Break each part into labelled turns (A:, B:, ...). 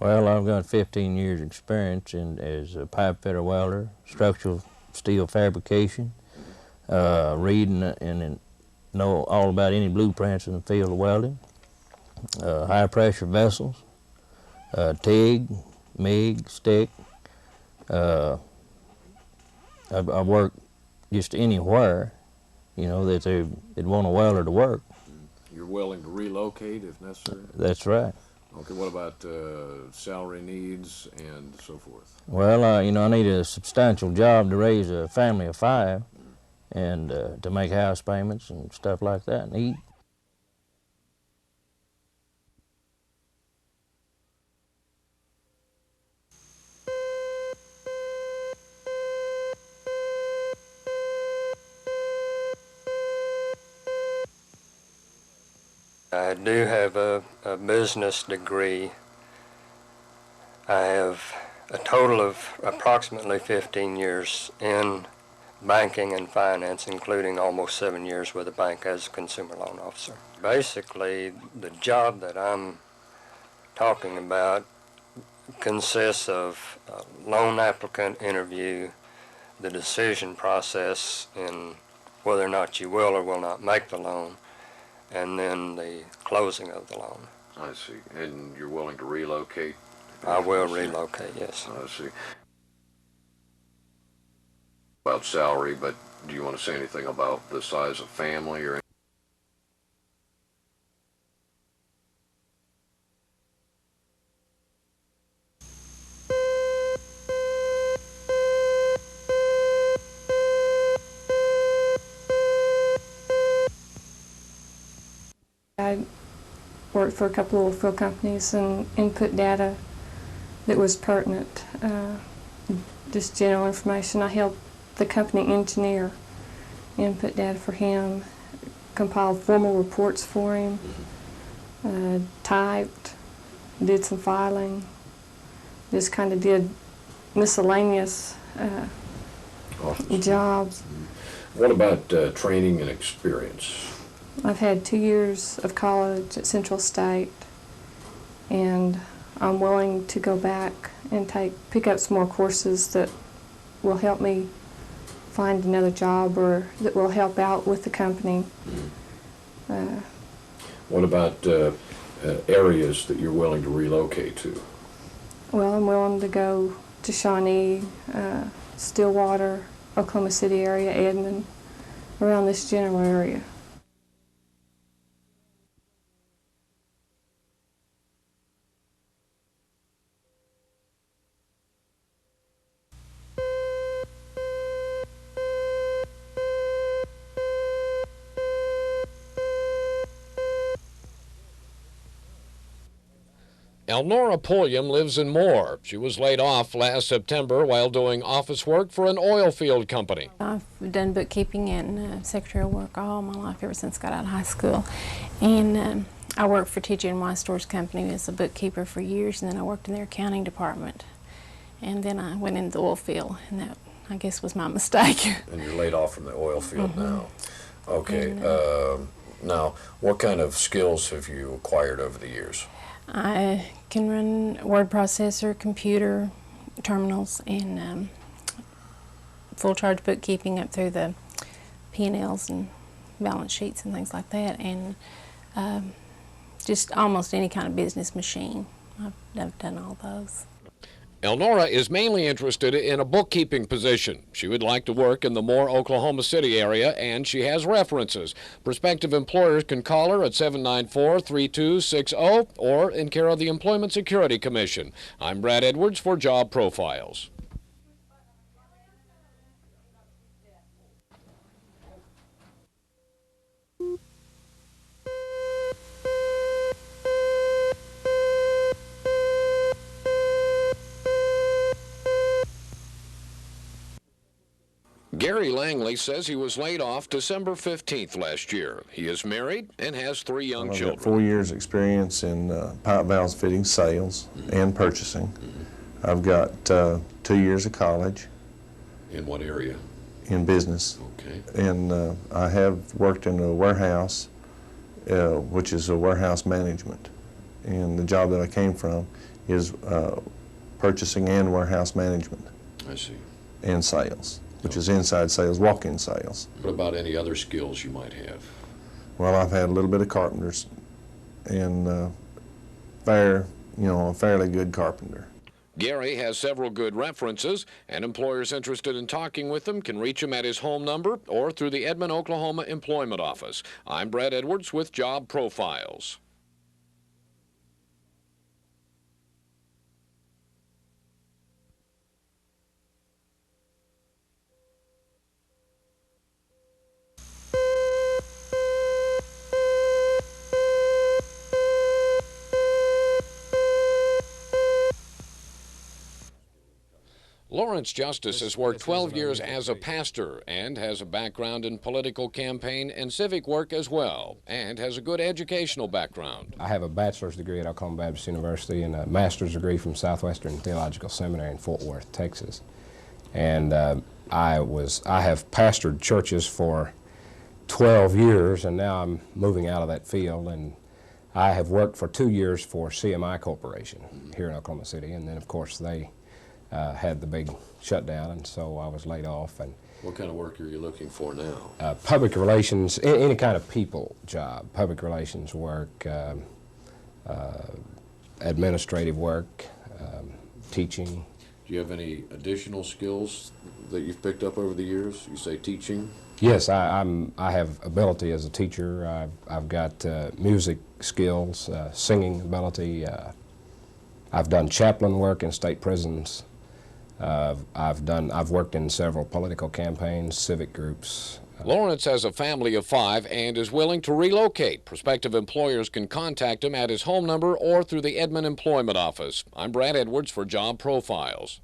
A: Well, I've got 15 years experience as a pipe fitter welder, structural steel fabrication, reading and know all about any blueprints in the field of welding, high pressure vessels, TIG, MIG, stick. I work just anywhere, you know, that they'd want a welder to work.
B: You're willing to relocate if necessary?
A: That's right.
B: Okay, what about salary needs and so forth?
A: Well, you know, I need a substantial job to raise a family of 5 and to make house payments and stuff like that and eat.
C: I do have a business degree. I have a total of approximately 15 years in banking and finance, including almost 7 years with a bank as a consumer loan officer. Basically, the job that I'm talking about consists of a loan applicant interview, the decision process in whether or not you will or will not make the loan, and then the closing of the loan.
B: I see. And you're willing to relocate?
C: I will relocate, yes.
B: I see. About salary, but do you want to say anything about the size of family or?
D: I worked for a couple of oil field companies and input data that was pertinent, just general information. I helped the company engineer input data for him, compiled formal reports for him, typed, did some filing, just kind of did miscellaneous jobs.
B: What about training and experience?
D: I've had 2 years of college at Central State, and I'm willing to go back and pick up some more courses that will help me find another job or that will help out with the company.
B: What about areas that you're willing to relocate to?
D: Well, I'm willing to go to Shawnee, Stillwater, Oklahoma City area, Edmond, around this general area.
E: Elnora Pulliam lives in Moore. She was laid off last September while doing office work for an oil field company.
F: I've done bookkeeping and secretarial work all my life, ever since I got out of high school. And I worked for TJ&Y Stores Company as a bookkeeper for years, and then I worked in their accounting department. And then I went into the oil field, and that, I guess, was my mistake.
B: And you're laid off from the oil field now. Okay. And, now, what kind of skills have you acquired over the years?
F: I can run word processor, computer, terminals, and full charge bookkeeping up through the P&Ls and balance sheets and things like that, and just almost any kind of business machine. I've done all those.
E: Elnora is mainly interested in a bookkeeping position. She would like to work in the Moore, Oklahoma City area, and she has references. Prospective employers can call her at 794-3260 or in care of the Employment Security Commission. I'm Brad Edwards for Job Profiles. Gary Langley says he was laid off December 15th last year. He is married and has 3 young children.
G: I've got 4 years experience in pipe valves fitting sales and purchasing. I've got 2 years of college.
B: In what area?
G: In business.
B: Okay.
G: And I have worked in a warehouse, which is a warehouse management. And the job that I came from is purchasing and warehouse management
E: I see.
G: and sales, which is inside sales, walk-in sales.
E: What about any other skills you might have?
G: Well, I've had a little bit of carpenters and a fairly good carpenter.
E: Gary has several good references, and employers interested in talking with him can reach him at his home number or through the Edmond, Oklahoma Employment Office. I'm Brad Edwards with Job Profiles. Lawrence Justice has worked 12 years as a pastor and has a background in political campaign and civic work as well, and has a good educational background.
H: I have a bachelor's degree at Oklahoma Baptist University and a master's degree from Southwestern Theological Seminary in Fort Worth, Texas. And I have pastored churches for 12 years, and now I'm moving out of that field. And I have worked for 2 years for CMI Corporation here in Oklahoma City, and then of course they had the big shutdown, and so I was laid off. And
E: What kind of work are you looking for now?
H: public relations, any kind of people job, public relations work, administrative work, teaching.
E: Do you have any additional skills that you've picked up over the years? You say teaching?
H: Yes, I have ability as a teacher. I've got music skills, singing ability. I've done chaplain work in state prisons. I've worked in several political campaigns, civic groups.
E: Lawrence has a family of 5 and is willing to relocate. Prospective employers can contact him at his home number or through the Edmond Employment Office. I'm Brad Edwards for Job Profiles.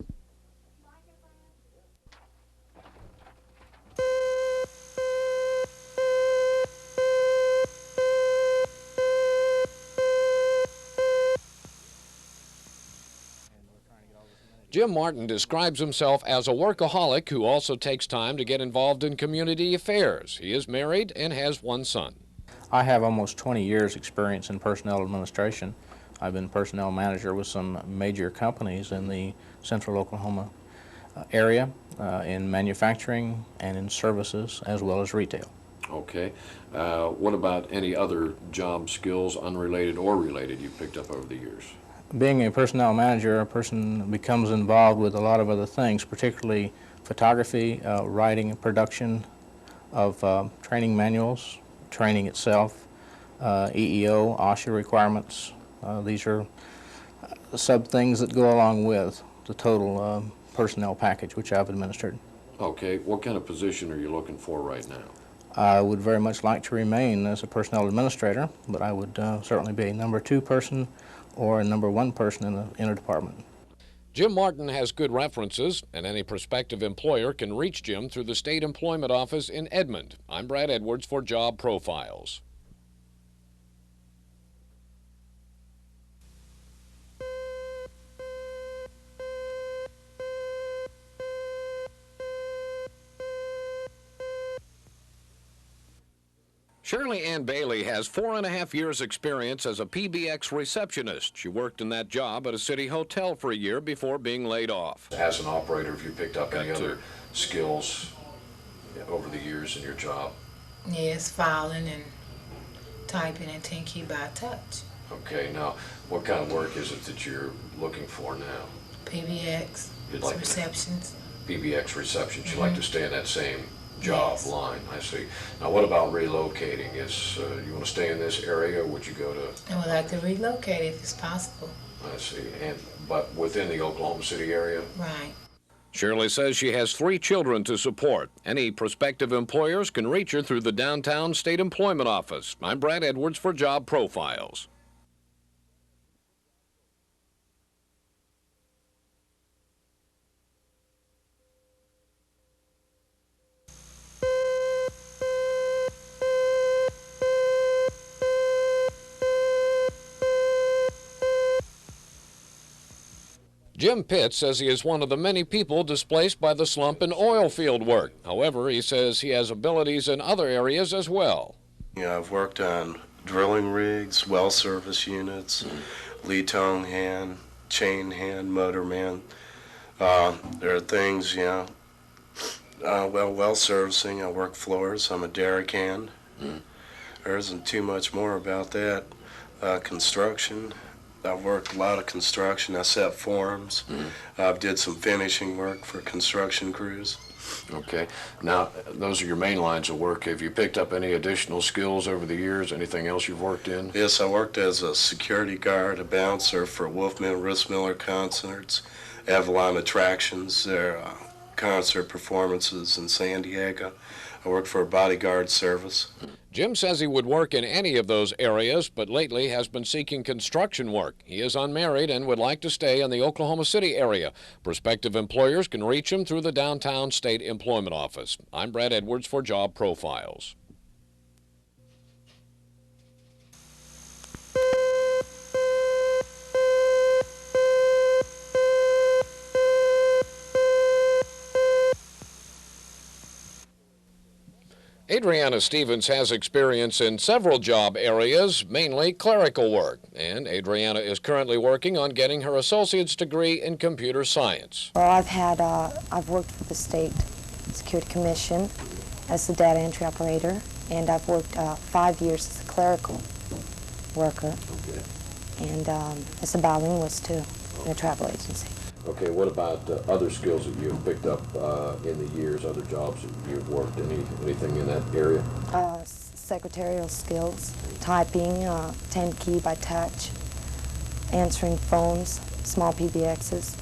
E: Jim Martin describes himself as a workaholic who also takes time to get involved in community affairs. He is married and has 1 son.
I: I have almost 20 years experience in personnel administration. I've been personnel manager with some major companies in the central Oklahoma area, in manufacturing and in services as well as retail.
E: Okay. What about any other job skills, unrelated or related, you've picked up over the years?
I: Being a personnel manager, a person becomes involved with a lot of other things, particularly photography, writing and production of training manuals, training itself, EEO, OSHA requirements. These are sub things that go along with the total personnel package which I've administered.
E: Okay. What kind of position are you looking for right now?
I: I would very much like to remain as a personnel administrator, but I would certainly be a number 2 person or a number 1 person in a department.
E: Jim Martin has good references, and any prospective employer can reach Jim through the State Employment Office in Edmond. I'm Brad Edwards for Job Profiles. Shirley Ann Bailey has 4.5 years experience as a PBX receptionist. She worked in that job at a city hotel for a year before being laid off.
B: As an operator, have you picked up any other skills over the years in your job?
J: Yes, filing and typing and 10 key by touch.
B: Okay, now, what kind of work is it that you're looking for now?
J: PBX,
B: You'd like
J: receptions.
B: PBX receptions, you like to stay in that same job
J: Yes.
B: line, I see. Now, what about relocating? You want to stay in this area, or would you go to?
J: I would like to relocate if it's possible.
B: I see, but within the Oklahoma City area?
J: Right.
E: Shirley says she has 3 children to support. Any prospective employers can reach her through the downtown State Employment Office. I'm Brad Edwards for Job Profiles. Jim Pitts says he is one of the many people displaced by the slump in oil field work. However, he says he has abilities in other areas as well.
K: Yeah, I've worked on drilling rigs, well service units, lead tongue hand, chain hand, motorman. There are things, well servicing. I work floors. I'm a derrick hand. There isn't too much more about that. Construction. I've worked a lot of construction. I set forms. I've did some finishing work for construction crews.
B: Okay. Now, those are your main lines of work. Have you picked up any additional skills over the years? Anything else you've worked in?
K: Yes, I worked as a security guard, a bouncer for Wolfman Rist Miller concerts, Avalon Attractions, their concert performances in San Diego. I worked for a bodyguard service.
E: Jim says he would work in any of those areas, but lately has been seeking construction work. He is unmarried and would like to stay in the Oklahoma City area. Prospective employers can reach him through the downtown state employment office. I'm Brad Edwards for Job Profiles. Adriana Stevens has experience in several job areas, mainly clerical work, and Adriana is currently working on getting her associate's degree in computer science.
L: Well, I've worked for the State Security Commission as the data entry operator, and I've worked 5 years as a clerical worker, and as a bilingualist too, in a travel agency.
B: Okay, what about other skills that you've picked up in the years, other jobs that you've worked, anything in that area?
L: Secretarial skills, typing, 10 key by touch, answering phones, small PBXs,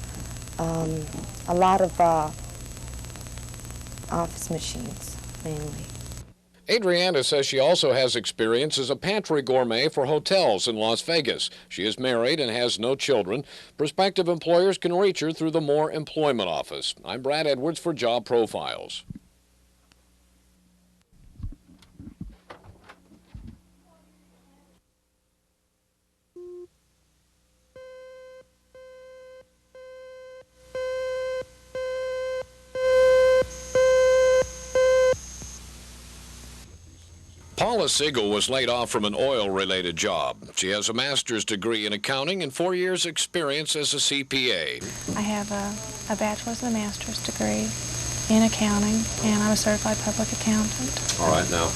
L: a lot of office machines, mainly.
E: Adriana says she also has experience as a pantry gourmet for hotels in Las Vegas. She is married and has no children. Prospective employers can reach her through the Moore Employment Office. I'm Brad Edwards for Job Profiles. Paula Siegel was laid off from an oil-related job. She has a master's degree in accounting and 4 years' experience as a CPA.
F: I have a bachelor's and a master's degree in accounting, and I'm a certified public accountant.
B: All right, now,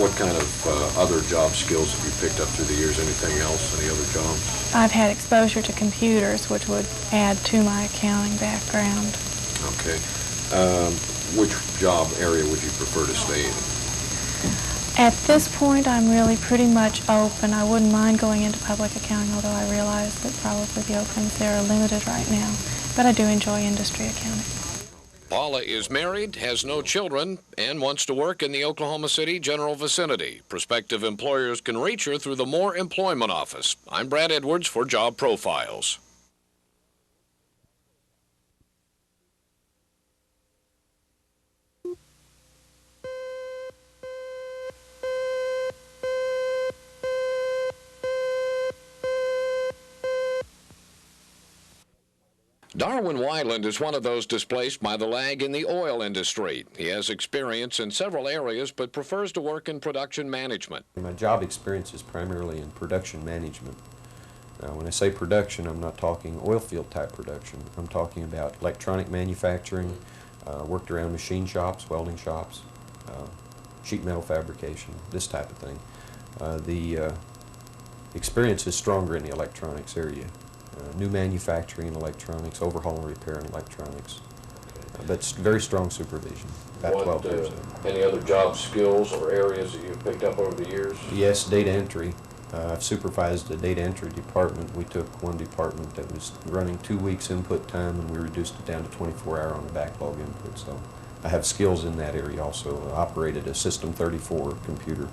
B: what kind of other job skills have you picked up through the years? Anything else, any other jobs?
F: I've had exposure to computers, which would add to my accounting background.
B: Okay. Which job area would you prefer to stay in?
F: At this point, I'm really pretty much open. I wouldn't mind going into public accounting, although I realize that probably the openings there are limited right now. But I do enjoy industry accounting.
E: Paula is married, has no children, and wants to work in the Oklahoma City general vicinity. Prospective employers can reach her through the Moore Employment Office. I'm Brad Edwards for Job Profiles. Darwin Weiland is one of those displaced by the lag in the oil industry. He has experience in several areas, but prefers to work in production management.
M: My job experience is primarily in production management. When I say production, I'm not talking oil field type production. I'm talking about electronic manufacturing, worked around machine shops, welding shops, sheet metal fabrication, this type of thing. The experience is stronger in the electronics area. New manufacturing in electronics, overhaul and repair in electronics. But very strong supervision, about 12 years.
B: Any other job skills or areas that you've picked up over the years?
M: Yes, data entry. I've supervised a data entry department. We took one department that was running 2 weeks input time, and we reduced it down to 24-hour on the backlog input. So I have skills in that area also. I operated a System 34 computer,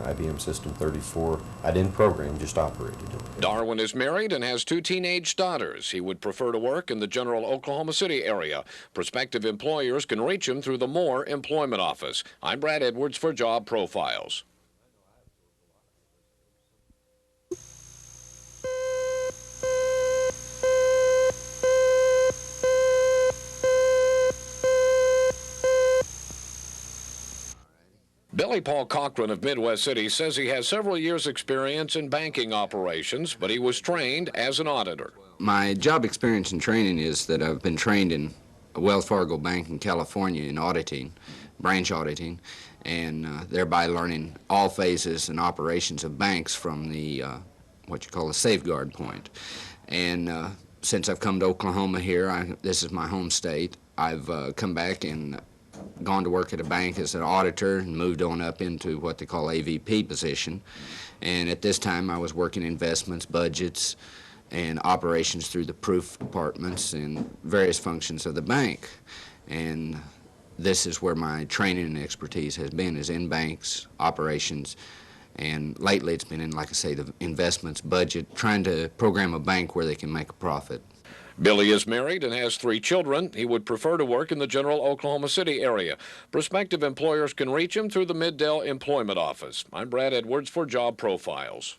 M: IBM System 34. I didn't program, just operated it.
E: Darwin is married and has 2 teenage daughters. He would prefer to work in the general Oklahoma City area. Prospective employers can reach him through the Moore Employment Office. I'm Brad Edwards for Job Profiles. Billy Paul Cochran of Midwest City says he has several years' experience in banking operations, but he was trained as an auditor.
N: My job experience and training is that I've been trained in a Wells Fargo bank in California in auditing, branch auditing, and thereby learning all phases and operations of banks from the what you call a safeguard point. And since I've come to Oklahoma here, this is my home state, I've come back and gone to work at a bank as an auditor and moved on up into what they call AVP position. And at this time I was working investments, budgets, and operations through the proof departments and various functions of the bank. And this is where my training and expertise has been, is in banks, operations, and lately it's been in, like I say, the investments, budget, trying to program a bank where they can make a profit.
E: Billy is married and has 3 children. He would prefer to work in the general Oklahoma City area. Prospective employers can reach him through the Mid-Del Employment Office. I'm Brad Edwards for Job Profiles.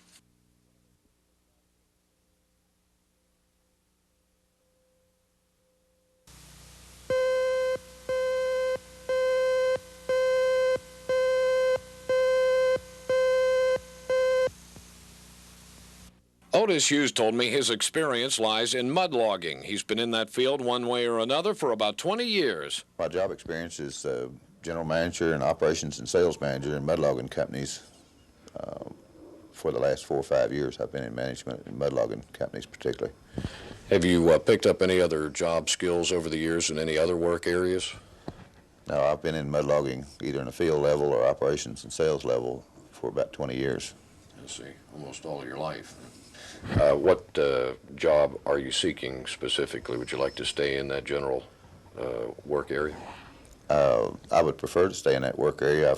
E: Otis Hughes told me his experience lies in mudlogging. He's been in that field one way or another for about 20 years.
O: My job experience is general manager and operations and sales manager in mudlogging companies. For the last 4 or 5 years, I've been in management in mudlogging companies particularly.
B: Have you picked up any other job skills over the years in any other work areas?
O: No, I've been in mudlogging either in the field level or operations and sales level for about 20 years.
B: I see, almost all of your life. What job are you seeking specifically? Would you like to stay in that general work area?
O: I would prefer to stay in that work area.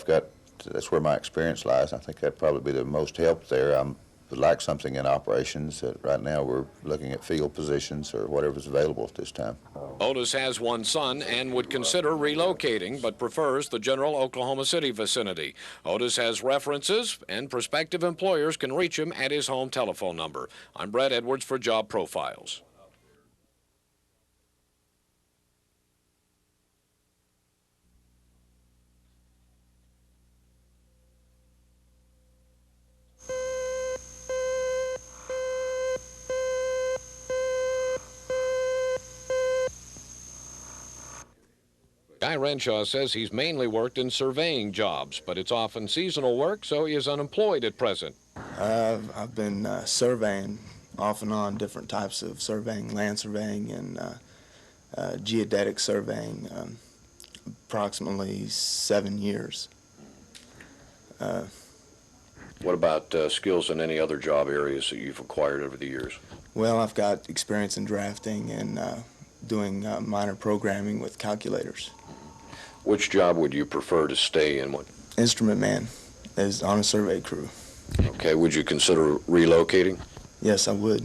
O: That's where my experience lies. I think that'd probably be the most help there. I would like something in operations. Right now we're looking at field positions or whatever's available at this time.
E: Otis has 1 son and would consider relocating, but prefers the general Oklahoma City vicinity. Otis has references, and prospective employers can reach him at his home telephone number. I'm Brad Edwards for Job Profiles. Guy Renshaw says he's mainly worked in surveying jobs, but it's often seasonal work, so he is unemployed at present.
P: I've been surveying off and on, different types of surveying, land surveying and geodetic surveying, approximately 7 years.
B: What about skills in any other job areas that you've acquired over the years?
P: Well, I've got experience in drafting and doing minor programming with calculators.
B: Which job would you prefer to stay in? What?
P: Instrument man is on a survey crew.
B: Okay, would you consider relocating?
P: Yes, I would.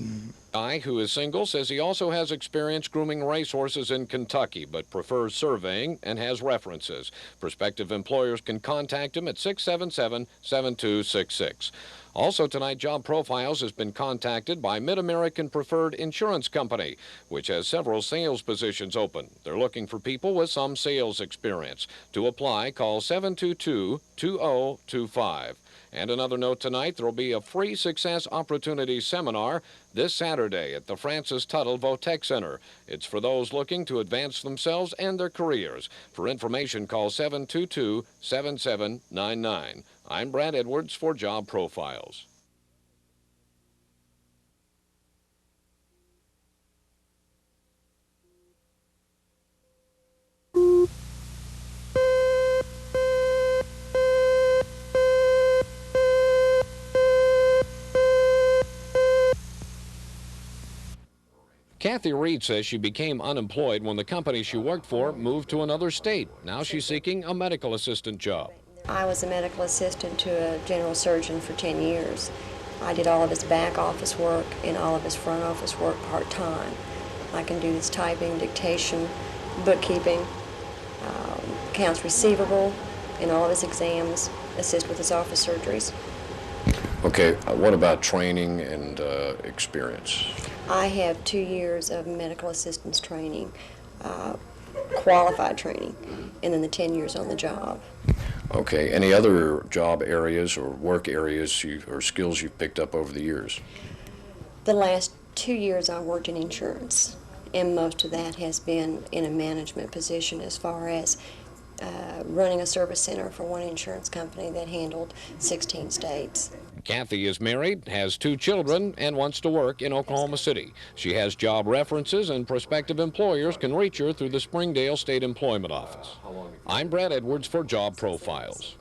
E: Guy, who is single, says he also has experience grooming racehorses in Kentucky, but prefers surveying and has references. Prospective employers can contact him at 677-7266. Also tonight, Job Profiles has been contacted by Mid-American Preferred Insurance Company, which has several sales positions open. They're looking for people with some sales experience. To apply, call 722-2025. And another note tonight, there will be a free Success Opportunities seminar this Saturday at the Francis Tuttle Votech Center. It's for those looking to advance themselves and their careers. For information, call 722-7799. I'm Brad Edwards for Job Profiles. Kathy Reed says she became unemployed when the company she worked for moved to another state. Now she's seeking a medical assistant job.
Q: I was a medical assistant to a general surgeon for 10 years. I did all of his back office work and all of his front office work part-time. I can do his typing, dictation, bookkeeping, accounts receivable, and all of his exams, assist with his office surgeries.
B: Okay, what about training and experience?
Q: I have 2 years of medical assistance training, qualified training, and then the 10 years on the job.
B: Okay, any other job areas or work areas or skills you've picked up over the years?
Q: The last 2 years I worked in insurance, and most of that has been in a management position as far as running a service center for one insurance company that handled 16 states.
E: Kathy is married, has 2 children, and wants to work in Oklahoma City. She has job references, and prospective employers can reach her through the Springdale State Employment Office. I'm Brad Edwards for Job Profiles.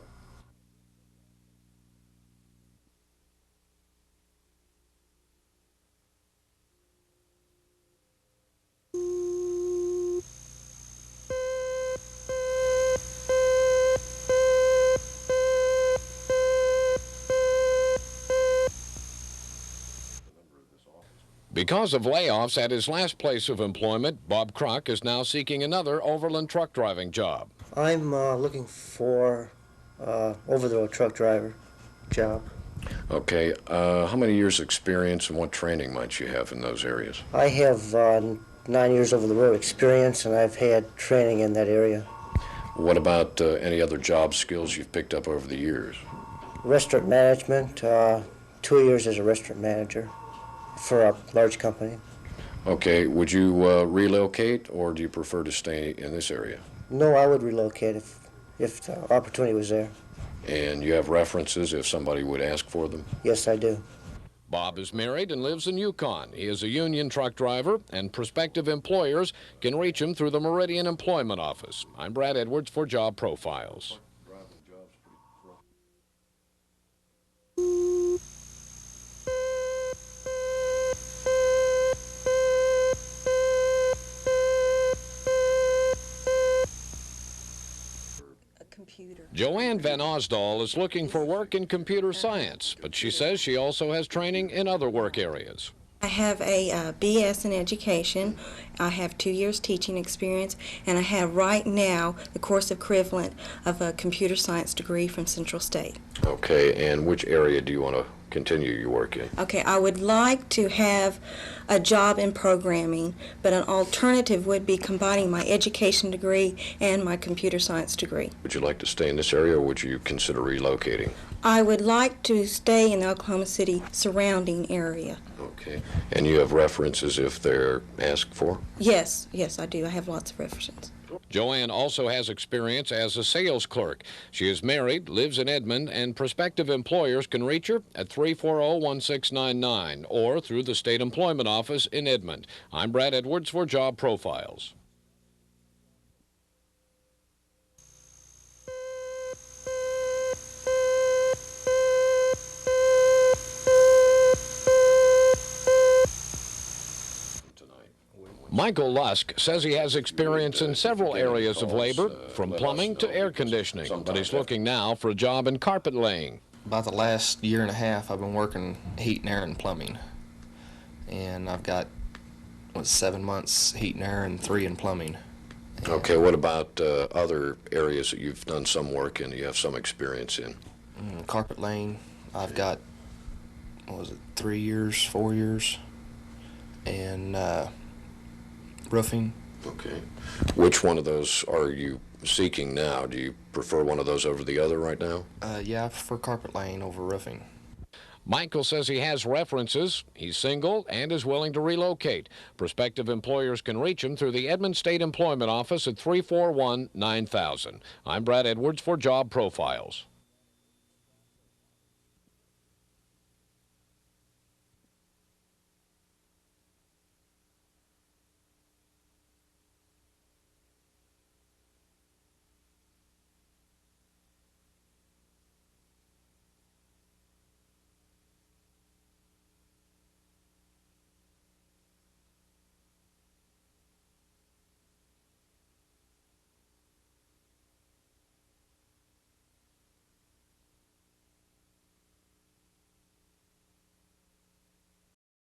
E: Because of layoffs at his last place of employment, Bob Crock is now seeking another overland truck driving job.
R: I'm looking for over-the-road truck driver job.
B: Okay, how many years experience and what training might you have in those areas?
R: I have 9 years over-the-road experience, and I've had training in that area.
B: What about any other job skills you've picked up over the years?
R: Restaurant management, 2 years as a restaurant manager for a large company.
B: Okay, would you relocate, or do you prefer to stay in this area?
R: No, I would relocate if the opportunity was there.
B: And you have references if somebody would ask for them?
R: Yes, I do.
E: Bob is married and lives in Yukon. He is a union truck driver, and prospective employers can reach him through the Meridian Employment Office. I'm Brad Edwards for Job Profiles. Joanne Van Osdal is looking for work in computer science, but she says she also has training in other work areas.
S: I have a BS in education. I have 2 years teaching experience, and I have right now the course equivalent of a computer science degree from Central State.
B: Okay, and which area do you want to continue your work in?
S: Okay, I would like to have a job in programming, but an alternative would be combining my education degree and my computer science degree.
B: Would you like to stay in this area, or would you consider relocating?
S: I would like to stay in the Oklahoma City surrounding area.
B: Okay, and you have references if they're asked for?
S: Yes, I do. I have lots of references.
E: Joanne also has experience as a sales clerk. She is married, lives in Edmond, and prospective employers can reach her at 340-1699 or through the State Employment Office in Edmond. I'm Brad Edwards for Job Profiles. Michael Lusk says he has experience in several areas of labor, from plumbing to air conditioning, but he's looking now for a job in carpet laying.
T: About the last year and a half, I've been working heat and air and plumbing. And I've got, 7 months heat and air and 3 in plumbing.
B: Okay, what about other areas that you've done some work in, you have some experience in?
T: Carpet laying, I've got, 3 years, 4 years. And roofing.
B: Okay. Which one of those are you seeking now? Do you prefer one of those over the other right now?
T: Yeah, I prefer carpet laying over roofing.
E: Michael says he has references, he's single, and is willing to relocate. Prospective employers can reach him through the Edmond State Employment Office at 341-9000. I'm Brad Edwards for Job Profiles.